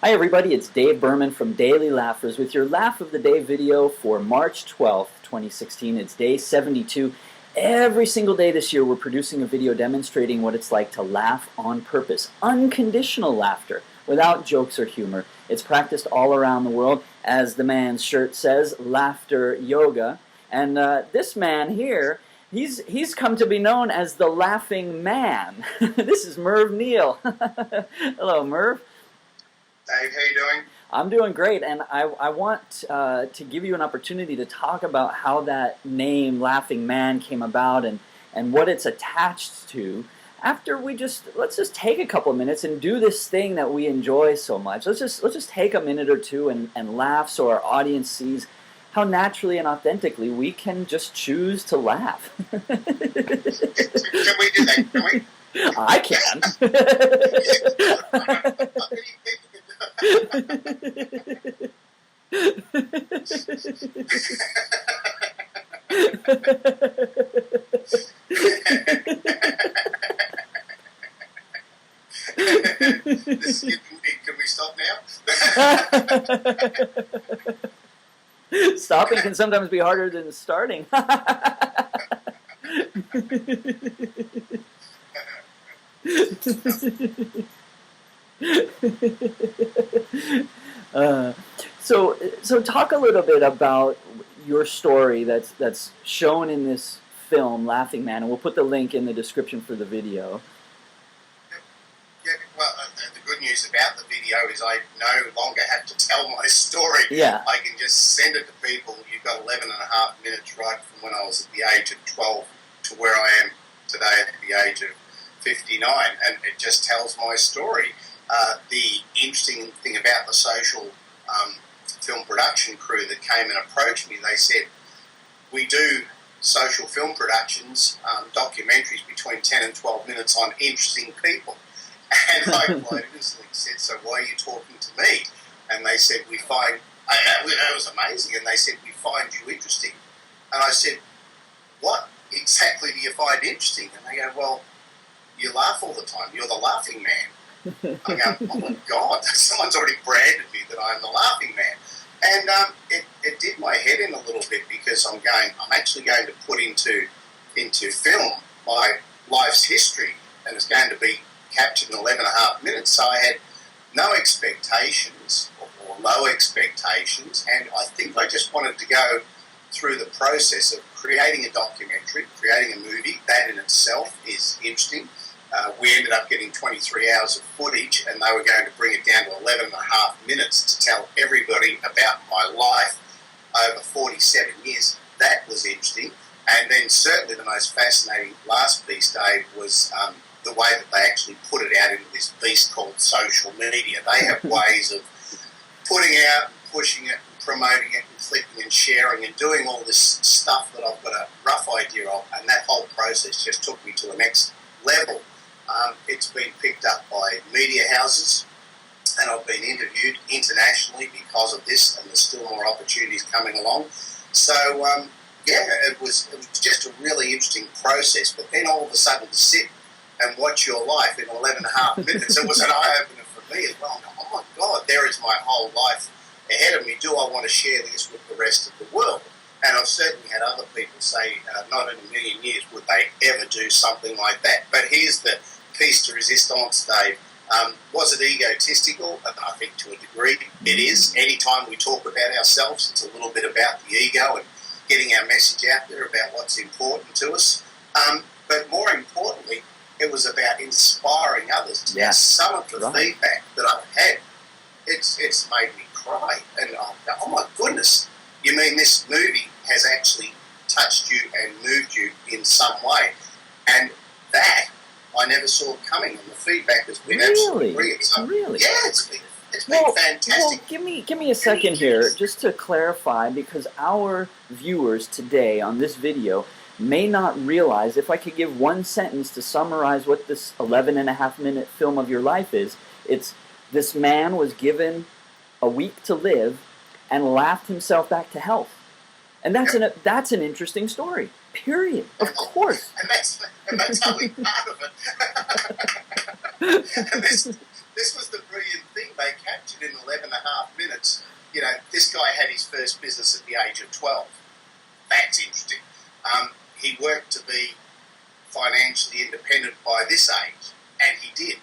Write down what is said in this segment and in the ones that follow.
Hi everybody, it's Dave Berman from Daily Laughers with your Laugh of the Day video for March 12th, 2016. It's day 72. Every single day this year we're producing a video demonstrating what it's like to laugh on purpose. Unconditional laughter, without jokes or humor. It's practiced all around the world. As the man's shirt says, laughter yoga. And this man here, he's come to be known as the Laughing Man. This is Merv Neal. Hello, Merv. Dave, how you doing? I'm doing great, and I want to give you an opportunity to talk about how that name, Laughing Man, came about and what it's attached to. After let's just take a couple of minutes and do this thing that we enjoy so much. Let's just take a minute or two and laugh so our audience sees how naturally and authentically we can just choose to laugh. Can we do that? Can we? I can. Can we stop now? Stopping can sometimes be harder than starting. So talk a little bit about your story that's shown in this film, Laughing Man, and we'll put the link in the description for the video. Yeah, well, the good news about the video is I no longer have to tell my story. Yeah. I can just send it to people. You've got 11 and a half minutes right from when I was at the age of 12 to where I am today at the age of 59, and it just tells my story. The interesting thing about the social film production crew that came and approached me, they said, we do social film productions, documentaries between 10 and 12 minutes on interesting people. And I quite innocently said, so why are you talking to me? And they said, it was amazing, and they said, we find you interesting. And I said, what exactly do you find interesting? And they go, well, you laugh all the time. You're the Laughing Man. I go, oh my God, someone's already branded me that I'm the Laughing Man. And it did my head in a little bit because I'm actually going to put into film my life's history, and it's going to be captured in 11 and a half minutes. So I had no expectations or low expectations, and I think I just wanted to go through the process of creating a documentary, creating a movie. That in itself is interesting. We ended up getting 23 hours of footage, and they were going to bring it down to 11 and a half minutes to tell everybody about my life over 47 years. That was interesting. And then certainly the most fascinating last piece, Dave, was the way that they actually put it out into this beast called social media. They have ways of putting out and pushing it and promoting it and clicking and sharing and doing all this stuff that I've got a rough idea of, and that whole process just took me to the next level. It's been picked up by media houses, and I've been interviewed internationally because of this, and there's still more opportunities coming along. So, it was just a really interesting process. But then all of a sudden to sit and watch your life in 11 and a half minutes, it was an eye-opener for me as well. Oh my God, there is my whole life ahead of me. Do I want to share this with the rest of the world? And I've certainly had other people say, not in a million years would they ever do something like that. But here's the piece de resistance, Dave. Was it egotistical? I think to a degree it is. Anytime we talk about ourselves, it's a little bit about the ego and getting our message out there about what's important to us. But more importantly, it was about inspiring others. Yeah. Some of the feedback that I've had, it's made me cry. And I go, oh my goodness, you mean this movie has actually touched you and moved you in some way? And that I never saw coming, and the feedback has been absolutely brilliant. So, really? Yeah, it's been fantastic. Well, give me a second here, just to clarify, because our viewers today on this video may not realize, if I could give one sentence to summarize what this 11 and a half minute film of your life is, it's this man was given a week to live and laughed himself back to health. And that's an interesting story. Period. Of course. And that's only part of it. And this was the brilliant thing. They captured mentioned in 11 and a half minutes, you know, this guy had his first business at the age of 12. That's interesting. He worked to be financially independent by this age, and he did.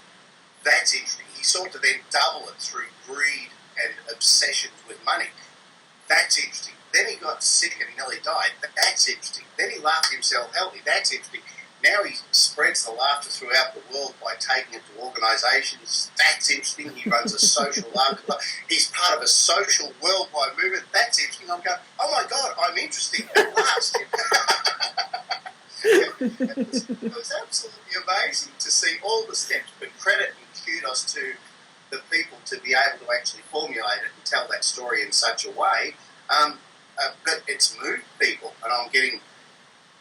That's interesting. He sought to then double it through greed and obsessions with money. That's interesting. Then he got sick and nearly died. That's interesting. Then he laughed himself healthy. That's interesting. Now he spreads the laughter throughout the world by taking it to organisations. That's interesting. He runs a social laughter club. He's part of a social worldwide movement. That's interesting. I'm going, oh my God, I'm interesting at last. It was absolutely amazing to see all the steps, but credit and kudos to the people to be able to actually formulate it and tell that story in such a way. But it's moved people, and I'm getting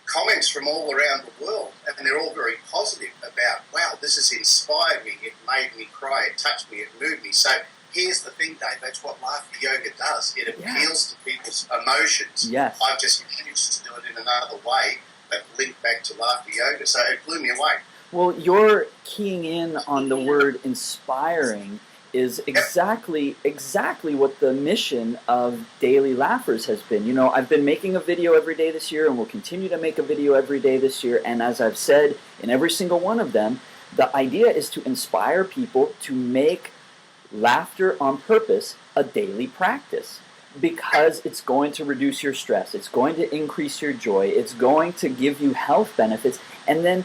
comments from all around the world, and they're all very positive about, wow, this has inspired me, it made me cry, it touched me, it moved me. So here's the thing, Dave, that's what laughter yoga does. It appeals to people's emotions. Yes. I've just managed to do it in another way, but linked back to laughter yoga, so it blew me away. Well, you're keying in on the word inspiring is exactly what the mission of Daily Laughers has been. You know, I've been making a video every day this year and will continue to make a video every day this year, and as I've said in every single one of them, the idea is to inspire people to make laughter on purpose a daily practice, because it's going to reduce your stress, it's going to increase your joy, it's going to give you health benefits, and then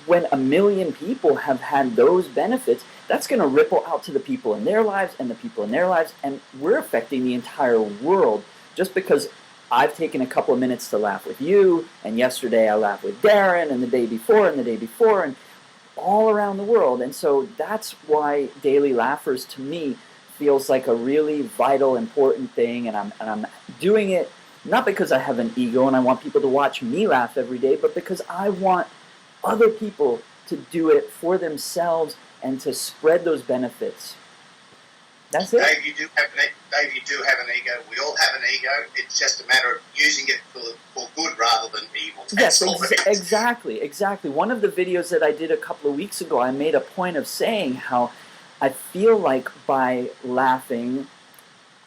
when 1 million people have had those benefits, that's going to ripple out to the people in their lives and the people in their lives, and we're affecting the entire world just because I've taken a couple of minutes to laugh with you, and yesterday I laughed with Darren, and the day before, and all around the world. And so that's why Daily Laughers to me feels like a really vital, important thing, and I'm doing it not because I have an ego and I want people to watch me laugh every day, but because I want other people to do it for themselves and to spread those benefits. That's it. Dave, you do have an ego. We all have an ego. It's just a matter of using it for good rather than evil. Yes, exactly. One of the videos that I did a couple of weeks ago, I made a point of saying how I feel like by laughing,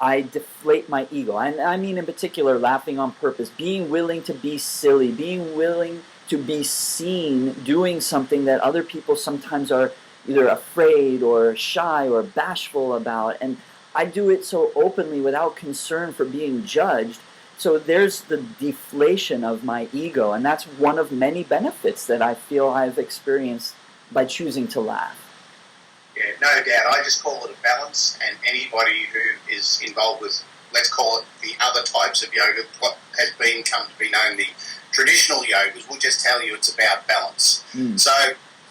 I deflate my ego. I mean in particular laughing on purpose, being willing to be silly, being willing to be seen doing something that other people sometimes are either afraid or shy or bashful about, and I do it so openly without concern for being judged. So there's the deflation of my ego, and that's one of many benefits that I feel I've experienced by choosing to laugh. Yeah, no doubt. I just call it a balance, and anybody who is involved with, let's call it the other types of yoga, what has come to be known the traditional yogas, will just tell you it's about balance. So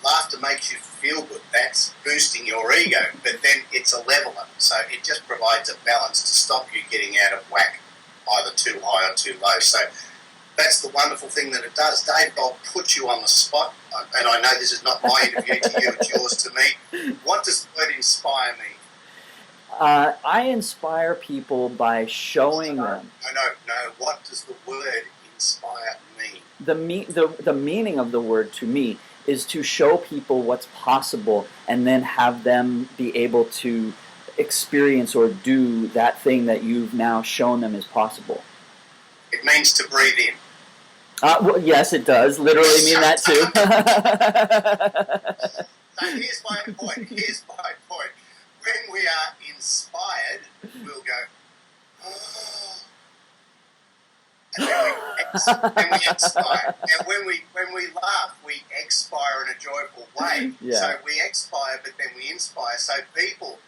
laughter makes you feel good. That's boosting your ego, but then it's a leveler. So it just provides a balance to stop you getting out of whack, either too high or too low. So that's the wonderful thing that it does. Dave, I'll put you on the spot, and I know this is not my interview to you, it's yours to me. What does the word inspire mean? I inspire people by showing them. No. What does the word inspire mean? The meaning of the word to me is to show people what's possible and then have them be able to experience or do that thing that you've now shown them is possible. It means to breathe in. Well, yes, it does. Literally mean that too. So here's my point. When we are inspired, we'll go, oh. And then we expire. And when we laugh, we expire in a joyful way. Yeah. So we expire, but then we inspire. So people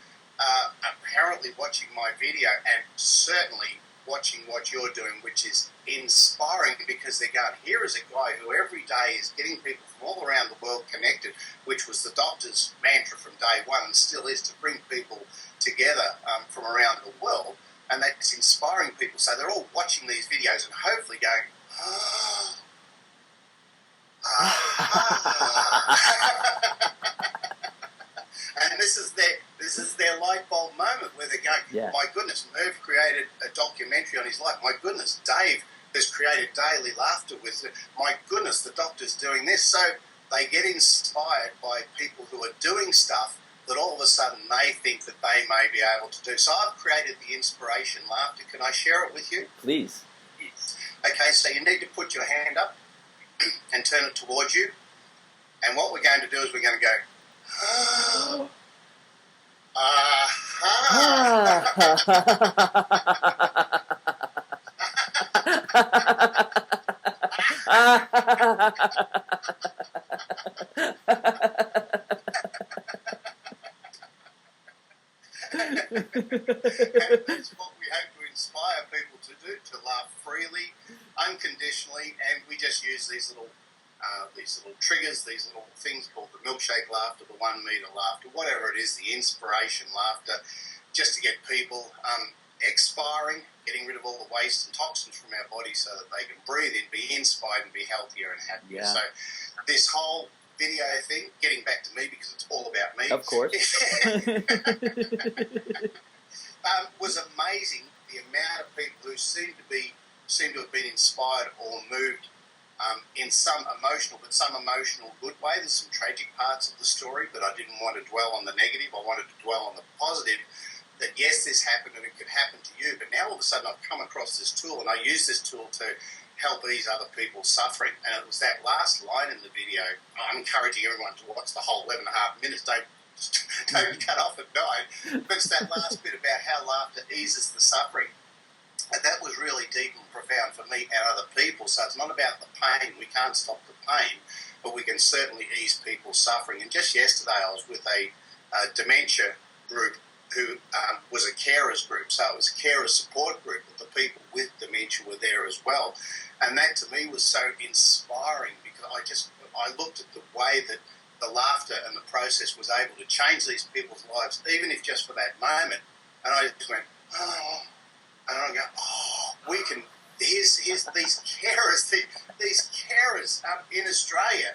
are apparently watching my video and certainly watching what you're doing, which is inspiring, because they're going, here is a guy who every day is getting people from all around the world connected, which was the doctor's mantra from day one and still is, to bring people together from around the world. And that's inspiring people. So they're all watching these videos and hopefully going, and this is their light bulb moment where they're going, my goodness, Merv created a documentary on his life. My goodness, Dave has created Daily Laughter with it. My goodness, the doctor's doing this. So they get inspired by people who are doing stuff that all of a sudden they think that they may be able to do. So I've created the inspiration laughter. Can I share it with you? Please. Okay, so you need to put your hand up and turn it towards you. And what we're going to do is we're going to go, And that's what we hope to inspire people to do, to laugh freely, unconditionally, and we just use these little triggers, these little things called the milkshake laughter, the 1 meter laughter, whatever it is, the inspiration laughter, just to get people expiring, getting rid of all the waste and toxins from our body so that they can breathe in, be inspired and be healthier and happier. Yeah. So this whole video thing, getting back to me because it's all about me. Of course. Was amazing, the amount of people who seem to have been inspired or moved in some emotional good way. There's some tragic parts of the story, but I didn't want to dwell on the negative. I wanted to dwell on the positive, that yes, this happened and it could happen to you, but now all of a sudden I've come across this tool and I use this tool to help ease other people's suffering. And it was that last line in the video. I'm encouraging everyone to watch the whole 11 and a half minutes. Don't cut off at 9. But it's that last bit about how laughter eases the suffering. And that was really deep and profound for me and other people. So it's not about the pain. We can't stop the pain, but we can certainly ease people's suffering. And just yesterday I was with a dementia group who was a carers group. So it was a carer support group, but the people with dementia were there as well. And that to me was so inspiring because I looked at the way that the laughter and the process was able to change these people's lives, even if just for that moment. And I just went, oh. And I go, oh, we can. Here's these carers, these carers in Australia.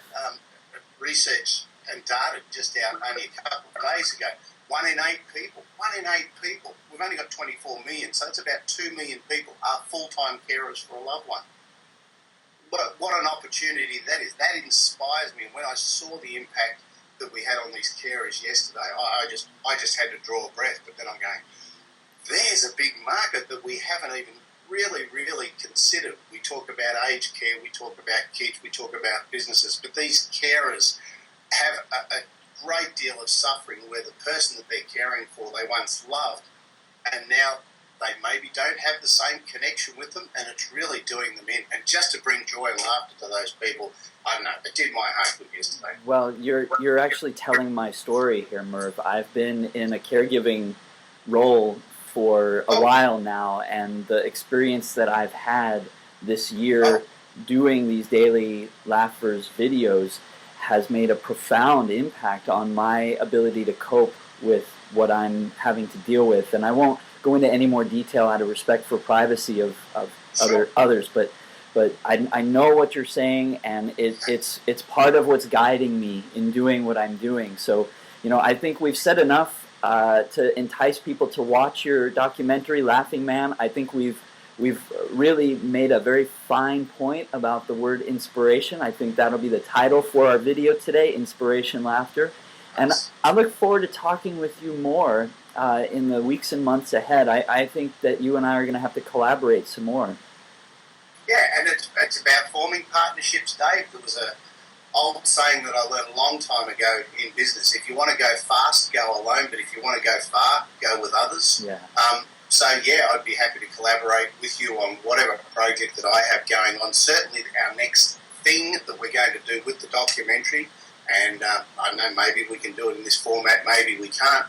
Research and data just out only a couple of days ago. 1 in 8 people. 1 in 8 people. We've only got 24 million, so it's about 2 million people are full-time carers for a loved one. What an opportunity that is. That inspires me. And when I saw the impact that we had on these carers yesterday, I just had to draw a breath. But then I'm going, there's a big market that we haven't even really considered. We talk about aged care, we talk about kids, we talk about businesses, but these carers have a great deal of suffering where the person that they're caring for they once loved, and now they maybe don't have the same connection with them, and it's really doing them in. And just to bring joy and laughter to those people, I don't know, it did my heart good yesterday. Well, you're actually telling my story here, Merv. I've been in a caregiving role for a while now, and the experience that I've had this year doing these daily Laughers videos has made a profound impact on my ability to cope with what I'm having to deal with. And I won't go into any more detail out of respect for privacy of others, but I know what you're saying, and it's part of what's guiding me in doing what I'm doing. So, I think we've said enough to entice people to watch your documentary, Laughing Man. I think we've really made a very fine point about the word inspiration. I think that'll be the title for our video today, Inspiration Laughter. And I look forward to talking with you more in the weeks and months ahead. I think that you and I are going to have to collaborate some more. Yeah, and it's about forming partnerships, Dave. There was a old saying that I learned a long time ago in business. If you want to go fast, go alone, but if you want to go far, go with others. Yeah. I'd be happy to collaborate with you on whatever project that I have going on. Certainly our next thing that we're going to do with the documentary, and I don't know, maybe we can do it in this format, maybe we can't,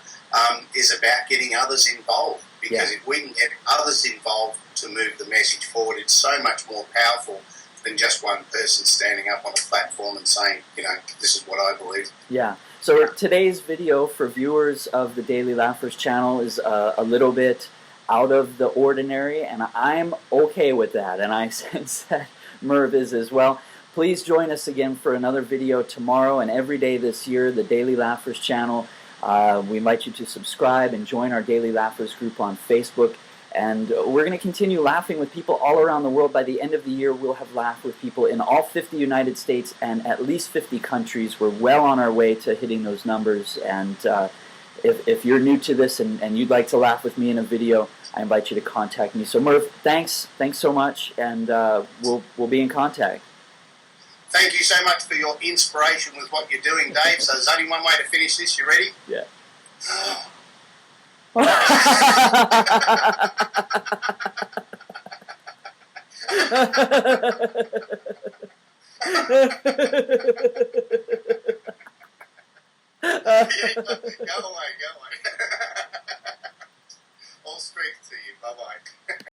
is about getting others involved. Because if we can get others involved to move the message forward, it's so much more powerful than just one person standing up on a platform and saying, this is what I believe. Yeah. So today's video for viewers of the Daily Laughers channel is a little bit out of the ordinary, and I'm okay with that, and I sense that Merv is as well. Please join us again for another video tomorrow and every day this year, the Daily Laughers channel. We invite you to subscribe and join our Daily Laughers group on Facebook. And we're going to continue laughing with people all around the world. By the end of the year, we'll have laughed with people in all 50 United States and at least 50 countries. We're well on our way to hitting those numbers. And if you're new to this and you'd like to laugh with me in a video, I invite you to contact me. So Merv, thanks so much, and we'll be in contact. Thank you so much for your inspiration with what you're doing, Dave. So there's only one way to finish this. You ready? Yeah. Go away, go.